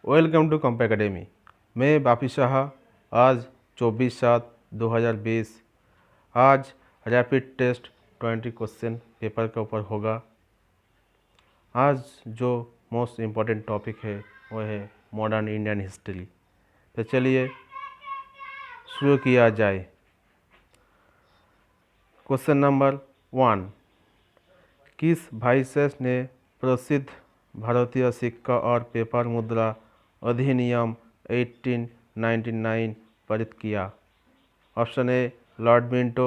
Welcome to कंप academy. मैं बापी शाह। आज 24/7/2020 आज रैपिड टेस्ट 20 क्वेश्चन पेपर के ऊपर होगा। आज जो मोस्ट इम्पॉर्टेंट टॉपिक है वो है मॉडर्न इंडियन हिस्ट्री। तो चलिए शुरू किया जाए। क्वेश्चन नंबर 1, किस वाइसरॉय ने प्रसिद्ध भारतीय सिक्का और पेपर मुद्रा अधिनियम 1899 पारित किया? Option A Lord Minto,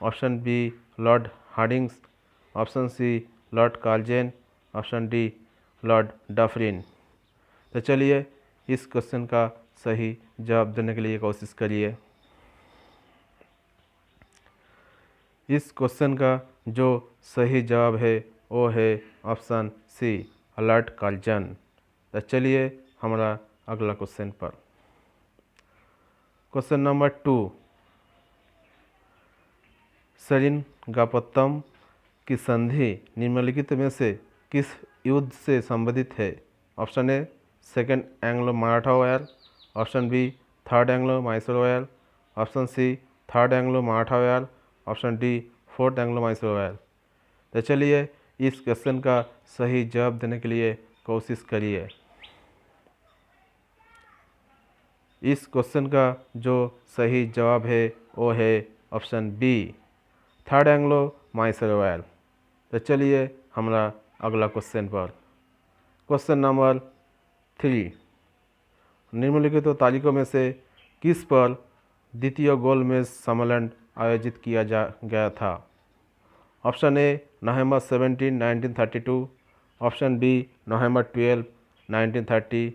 option B Lord Hardings, option C Lord Curzon, option D Lord Dufferin. तो चलिए इस क्वेश्चन का सही जवाब देने के लिए कोशिश करिए। इस क्वेश्चन का जो सही जवाब है वो है ऑप्शन सी लॉर्ड कार्जन। तो चलिए हमारा अगला क्वेश्चन पर। क्वेश्चन नंबर 2, सेरिंगापत्तम की संधि निम्नलिखित में से किस युद्ध से संबंधित है? Option A second Anglo Maratha war, option B third Anglo Mysore war, option C third Anglo Maratha war, option D fourth Anglo Mysore war. तो चलिए इस क्वेश्चन का सही जवाब देने के लिए कोशिश करिए। इस क्वेश्चन का जो सही जवाब है वो है option B third Anglo Mysore war. तो चलिए हमारा अगला क्वेश्चन पर। क्वेश्चन नंबर 3, निम्नलिखित तारीखों में से किस पर द्वितीय गोलमेज सम्मेलन आयोजित किया गया था? ऑप्शन ए नवंबर 17, 1932, ऑप्शन बी नवंबर 12, 1930,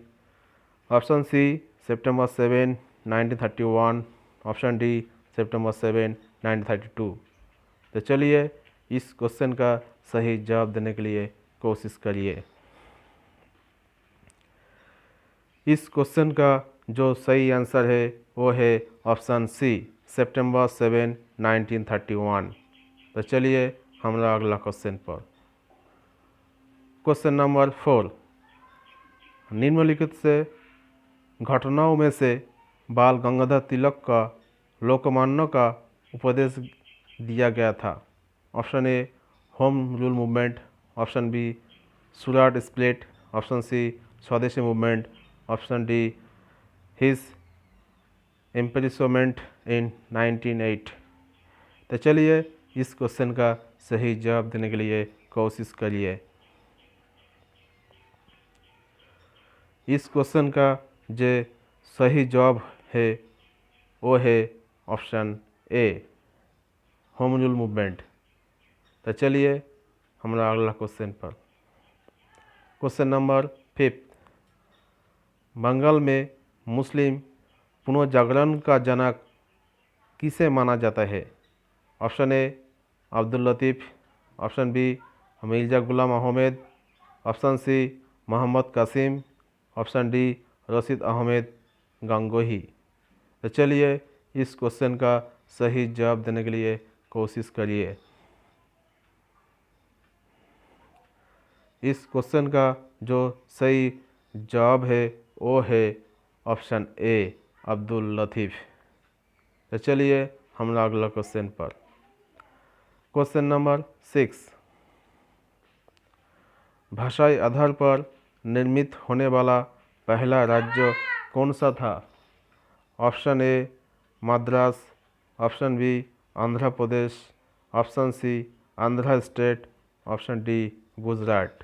ऑप्शन सी सितंबर 7, 1931, ऑप्शन डी सितंबर 7, 1932। तो चलिए इस क्वेश्चन का सही जवाब देने के लिए कोशिश करिए। इस क्वेश्चन का जो सही आंसर है वो है ऑप्शन सी सितंबर 7, 1931। तो चलिए हमारा अगला क्वेश्चन पर। क्वेश्चन नंबर 4, निम्नलिखित से घटनाओं में से बाल गंगाधर तिलक का लोकमान्य का उपदेश दिया गया था? Option A home rule movement, option B Surat split, option C Swadeshi movement, option D his imprisonment in 1908। तो चलिए इस क्वेश्चन का सही जवाब देने के लिए कोशिश करिए। इस क्वेश्चन का जो सही जवाब है वो है option A home rule movement. तो चलिए हमारा अगला क्वेश्चन पर। क्वेश्चन नंबर 5, बंगाल में मुस्लिम पुनर्जागरण का जनक किसे माना जाता है? Option A Abdul Latif, option B Mirza Ghulam Ahmad, option C Mohammad Qasim, option D Rashid Ahmad Gangohi. तो चलिए इस क्वेश्चन का सही जवाब देने के लिए कोशिश करिए। इस क्वेश्चन का जो सही जवाब है वो है ऑप्शन ए अब्दुल लतीफ़। तो चलिए हमारा अगला क्वेश्चन पर। क्वेश्चन नंबर 6, भाषाई आधार पर निर्मित होने वाला पहला राज्य कौन सा था? Option A Madras, option B Andhra Pradesh, option C Andhra state, option D Gujarat.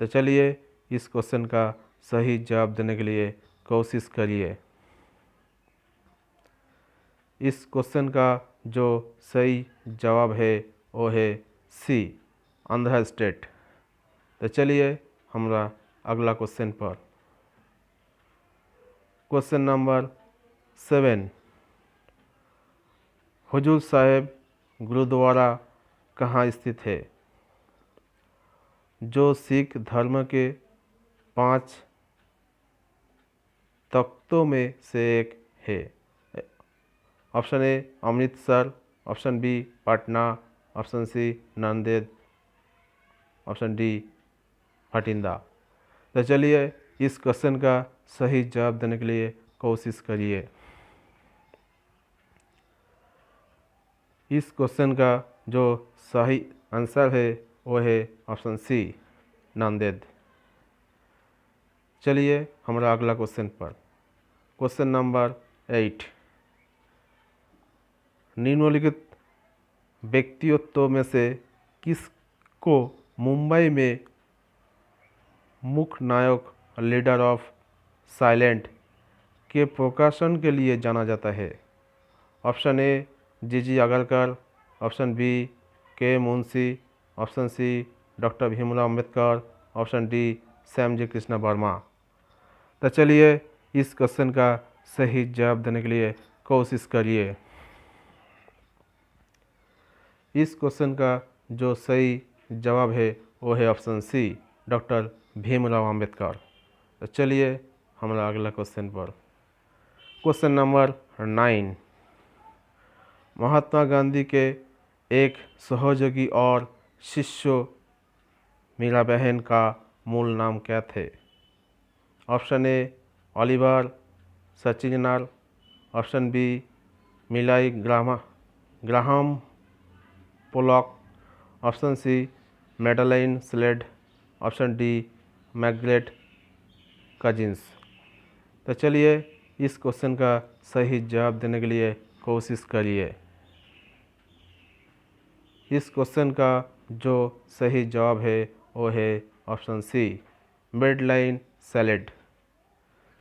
तो चलिए इस क्वेश्चन का सही जवाब देने के लिए कोशिश करिए। इस क्वेश्चन का जो सही जवाब है वो है सी आंध्र स्टेट। तो चलिए हमारा अगला क्वेश्चन पर। क्वेश्चन नंबर 7, हुजूर साहिब गुरुद्वारा कहाँ स्थित है? जो सिख धर्म के 5 तख्तों में से एक है? Option A Amritsar, option B Patna, option C Nanded, option D Bhatinda. तो चलिए इस क्वेश्चन का सही जवाब देने के लिए कोशिश करिए। इस क्वेश्चन का जो सही आंसर है वो है ऑप्शन सी, नांदेड़। चलिए हमारा अगला क्वेश्चन पर। क्वेश्चन नंबर 8, निम्नलिखित व्यक्तित्व में से किसको मुंबई में मुख्य नायक लीडर ऑफ साइलेंट के प्रकाशन के लिए जाना जाता है? Option A G Agarkar, option B K Munshi, option C doctor Bhimrao Ambedkar, option D Shyamji Krishna Varma. तो चलिए इस क्वेश्चन का सही जवाब देने के लिए कोशिश करिए। इस क्वेश्चन का जो सही जवाब है वो है option C, doctor Bhimrao Ambedkar. तो चलिए हमारा अगला क्वेश्चन पर। क्वेश्चन नंबर 9, महात्मा गांधी के एक सहयोगी और शिष्य मीरा बहन का मूल नाम क्या थे? ऑप्शन ए ओलिवर सचिनर, option B Millie Graham Polak, option C Madeleine Slade, option D Margaret Cousins. तो चलिए इस क्वेश्चन का सही जवाब देने के लिए कोशिश करिए। इस क्वेश्चन का जो सही जवाब है वो है ऑप्शन सी, मेडलाइन सैलेड।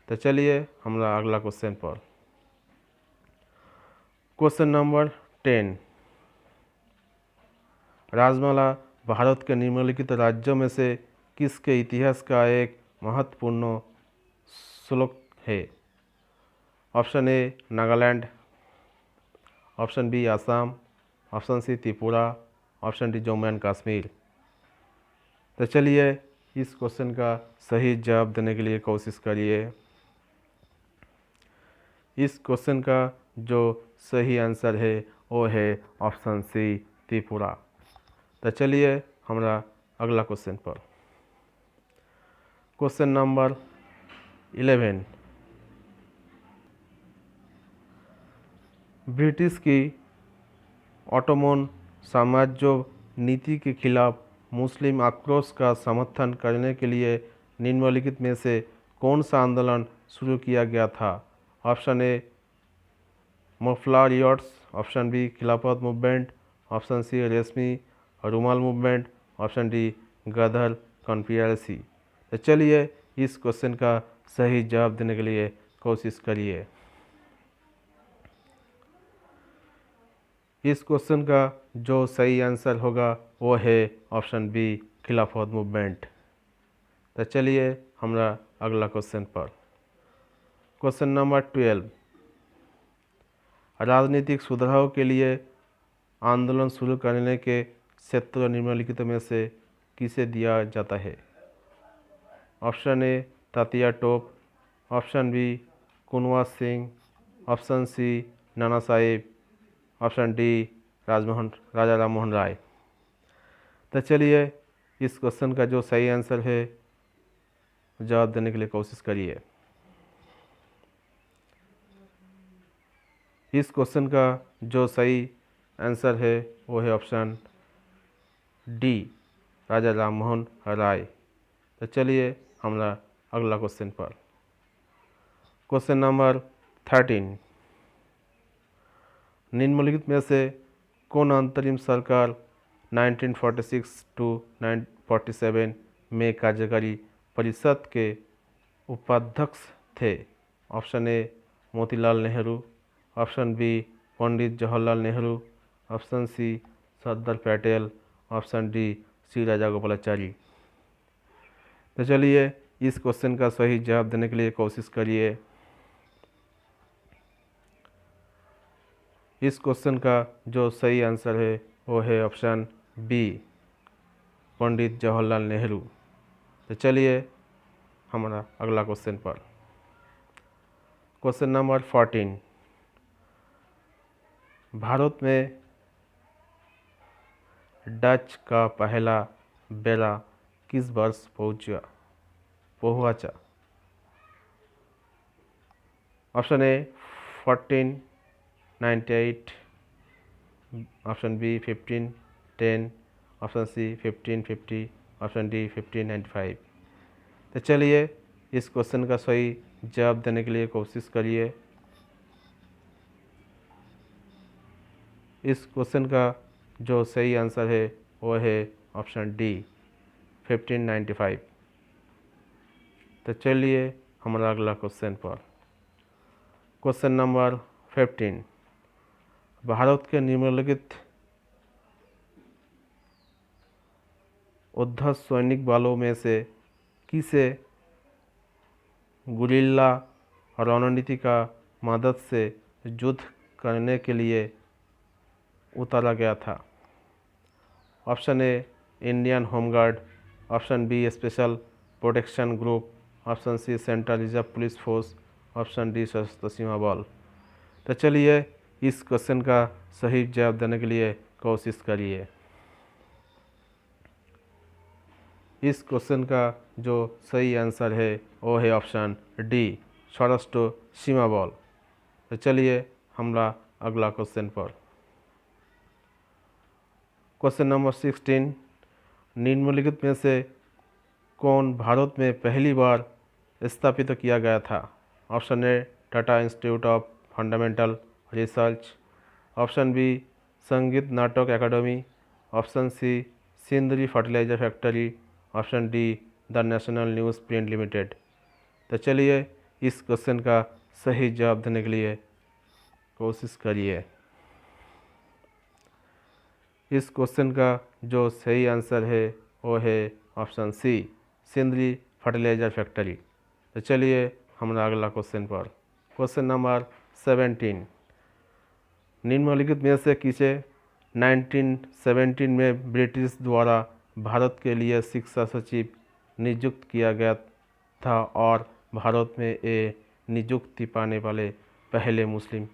तो चलिए हमारा अगला क्वेश्चन पर। क्वेश्चन नंबर 10, राजमाला भारत के निम्नलिखित राज्यों में से किसके इतिहास का एक महत्वपूर्ण श्लोक है? Option A Nagaland, option B Assam, option C Tripura, option D Jammu and Kashmir. तो चलिए इस क्वेश्चन का सही जवाब देने के लिए कोशिश करिए। इस क्वेश्चन का जो सही आंसर है वो है ऑप्शन सी, त्रिपुरा। तो चलिए हमारा अगला क्वेश्चन पर। क्वेश्चन नंबर 11, ब्रिटिश की ऑटोमन साम्राज्य नीति के खिलाफ मुस्लिम आक्रोश का समर्थन करने के लिए निम्नलिखित में से कौन सा आंदोलन शुरू किया गया था? ऑप्शन ए मफलर riots, option B Khilafat movement, option C Reshmi Rumal movement, option D Ghadar conspiracy. तो चलिए इस क्वेश्चन का सही जवाब देने के लिए कोशिश करिए। इस क्वेश्चन का जो सही आंसर होगा वो है ऑप्शन बी, खिलाफत मूवमेंट। तो चलिए हमारा अगला क्वेश्चन पर। क्वेश्चन नंबर 12, राजनीतिक सुधारों के लिए आंदोलन शुरू करने के क्षेत्र निम्नलिखित में से किसे दिया जाता है? Option A Tatya Tope, option B Kunwar Singh, option C Nana Sahib, option D Raja Ram Mohan Roy. तो चलिए इस क्वेश्चन का जो सही आंसर है जवाब देने के लिए कोशिश करिए। इस क्वेश्चन का जो सही आंसर है वो है ऑप्शन डी, राजा राम मोहन राय। तो चलिए हमारा अगला क्वेश्चन पर। क्वेश्चन नंबर 13, निम्नलिखित में से कौन अंतरिम सरकार 1946 टू 1947 में कार्यकारी परिषद के उपाध्यक्ष थे? Option A Motilal Nehru, option B Pandit Jawaharlal Nehru, option C Sardar Patel, option D C Rajagopalachari. तो चलिए इस क्वेश्चन का सही जवाब देने के लिए कोशिश करिए। इस क्वेश्चन का जो सही आंसर है वो है ऑप्शन बी, पंडित जवाहरलाल नेहरू। तो चलिए हमारा अगला क्वेश्चन पर। क्वेश्चन नंबर 14, भारत में डच का पहला बेड़ा किस वर्ष पहुंचा? Option A 1498, option B 1510, option C 1550, option D 1595। तो चलिए इस क्वेश्चन का सही जवाब देने के लिए कोशिश करिए। इस क्वेश्चन का जो सही आंसर है वो है ऑप्शन डी 1595। तो चलिए हमारा अगला क्वेश्चन पर। क्वेश्चन नंबर 15, भारत के निम्नलिखित उद्धत सैनिक बलों में से किसे गुरिल्ला रणनीति का मदद से युद्ध करने के लिए उतारा गया था? Option A Indian home guard, option B special protection group, option C central reserve police force, option D Sashastra Seema बल। तो चलिए इस क्वेश्चन का सही जवाब देने के लिए कोशिश करिए। इस क्वेश्चन का जो सही आंसर है वो है ऑप्शन डी सशस्त्र सीमा बल। तो चलिए हमारा अगला क्वेश्चन पर। क्वेश्चन नंबर 16, निम्नलिखित में से कौन भारत में पहली बार स्थापित किया गया था? Option A Tata institute of fundamental research, option B Sangeet Natak academy, option C Sindri fertiliser factory, option D the national news print limited. तो चलिए इस क्वेश्चन का सही जवाब देने के लिए कोशिश करिए। इस क्वेश्चन का जो सही आंसर है वो है option C Sindri fertiliser factory. तो चलिए हमारा अगला क्वेश्चन पर। क्वेश्चन नंबर 17, निम्नलिखित में से किसे 1917 में ब्रिटिश द्वारा भारत के लिए शिक्षा सचिव नियुक्त किया गया था और भारत में ये नियुक्ति पाने वाले पहले मुस्लिम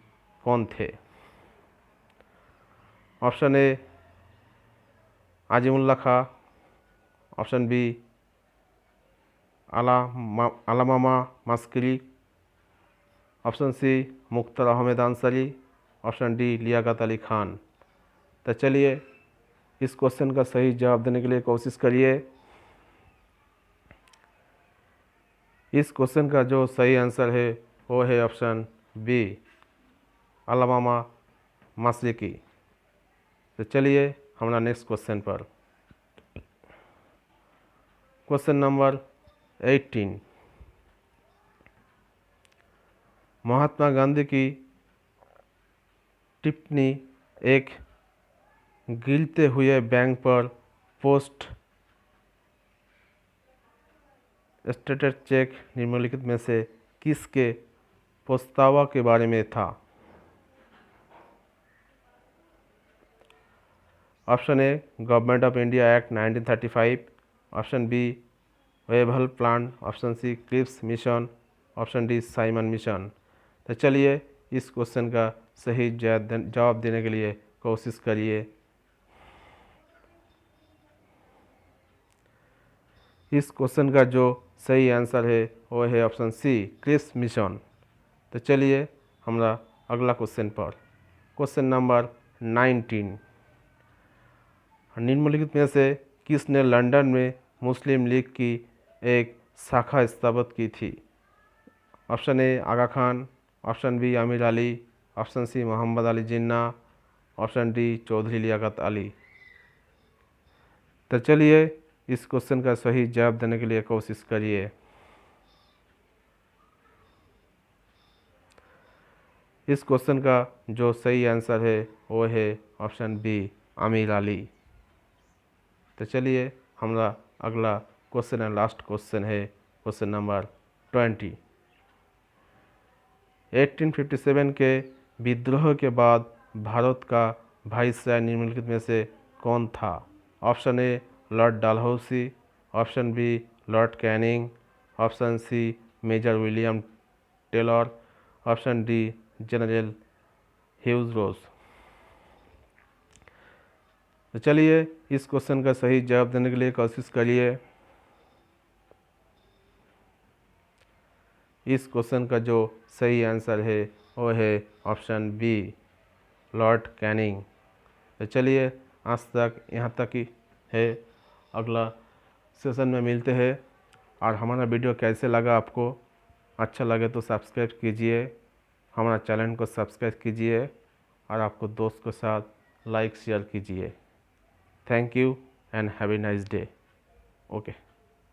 कौन थे? Option A Azimullah Khan, option B अलामामा मस्करी, option C Mukhtar Ahmed Ansari, option D Liaquat Ali Khan. तो चलिए इस क्वेश्चन का सही जवाब देने के लिए कोशिश करिए। इस क्वेश्चन का जो सही आंसर है वो है ऑप्शन बी अलामामा मस्करी। तो चलिए हमारा नेक्स्ट क्वेश्चन पर। क्वेश्चन नंबर 18, महात्मा गांधी की टिप्पणी एक गिरते हुए बैंक पर पोस्ट स्टेटेड चेक निम्नलिखित में से किसके प्रस्ताव के बारे में था? Option A government of India act 1935, option B Wavell plan, option C Cripps mission, option D Simon mission. तो चलिए इस क्वेश्चन का सही जवाब देने के लिए कोशिश करिए। इस क्वेश्चन का जो सही आंसर है वो है ऑप्शन सी क्रिप्स मिशन। तो चलिए हमारा अगला क्वेश्चन पर। क्वेश्चन नंबर 19, निम्नलिखित में से किसने लंदन में मुस्लिम लीग की एक शाखा स्थापित की थी? Option A Aga Khan, option B Amir Ali, option C Mohammad Ali Jinnah, option D Chaudhary Liaquat Ali. तो चलिए इस क्वेश्चन का सही जवाब देने के लिए कोशिश करिए। इस क्वेश्चन का जो सही आंसर है वो है ऑप्शन बी आमिर अली। तो चलिए हमारा अगला क्वेश्चन एंड लास्ट क्वेश्चन है क्वेश्चन नंबर 20, 1857 के विद्रोह के बाद भारत का वाइसराय निम्नलिखित में से कौन था? Option A lord Dalhousie, option B lord Canning, option C major William Taylor, option D general Hugh Rose. तो चलिए इस क्वेश्चन का सही जवाब देने के लिए कोशिश करिए। इस क्वेश्चन का जो सही आंसर है वो है ऑप्शन बी, लॉर्ड कैनिंग। तो चलिए आज तक यहाँ तक ही है, अगला सेशन में मिलते हैं। और हमारा वीडियो कैसे लगा आपको, अच्छा लगे तो सब्सक्राइब कीजिए, हमारा चैनल को सब्सक्राइब कीजिए और आपको दोस्त के साथ लाइक शेयर कीजिए। Thank you and have a nice day. Okay.